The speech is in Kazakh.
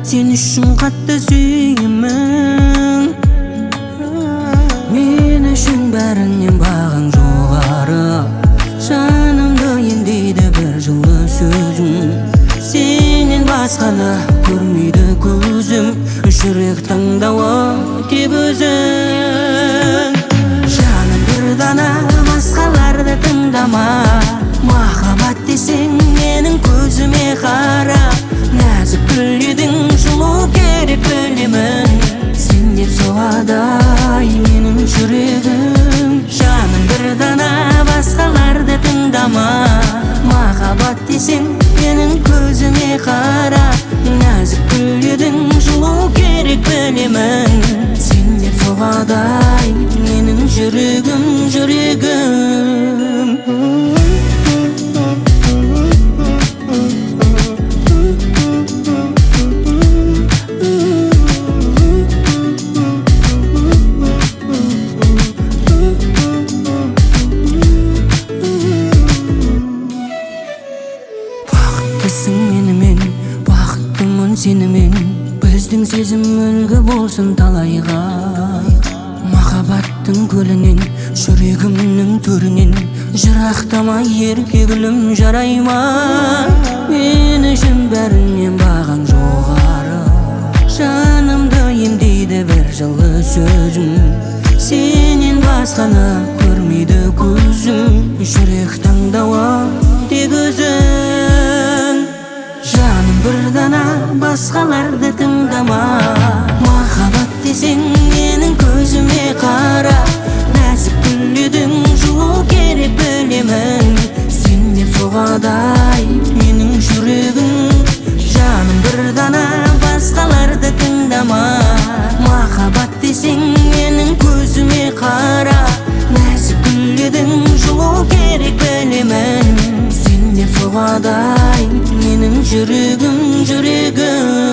Sen üçün қатты сүйемін. Мен үшін бәрінен бағаң жоғары. Жанымды емдейді бір жылы сөзің. Сенен басқаны көрмейді көзім. Жүрек таңдауы тек өзің. Жаным бір дана, басқаларды тыңдама. Махаббат десең менің көзіме қара. Нәзік гүл едің, жылу керек білемін. Сен деп соғады менің жүрегім. Жаным бір дана, басқаларды тыңдама. Махаббат десең менің көзіме қара. Нәзік гүл едің, жылу керек білемін. Сен деп соғады менің жүрегім, жүрегім. Бақыттысың менімен, бақыттымын сенімен. Біздің сезім үлгі болсын талайға. Махаббаттың көлінен, жүрегімнің төрінен. Жырақтама ерке гүлім, жарай ма? Мен үшін бәрінен бағаң жоғары. Жанымды емдейді бір жылы сөзің. Сенен басқаны көрмейді көзім. Жүрек таңдауы тек өзің. Жаным бір дана, басқаларды тыңдама. Махаббат десең менің көзіме қара. Нәзік гүл едің, жылу керек білемін. Сен деп соғады менің жүрегім. Жаным бір дана, басқаларды тыңдама. Махаббат десең менің көзіме қара. Нәзік гүл едің, жылу керек білемін. Сен деп соғады менің жүрегім, жүрегім.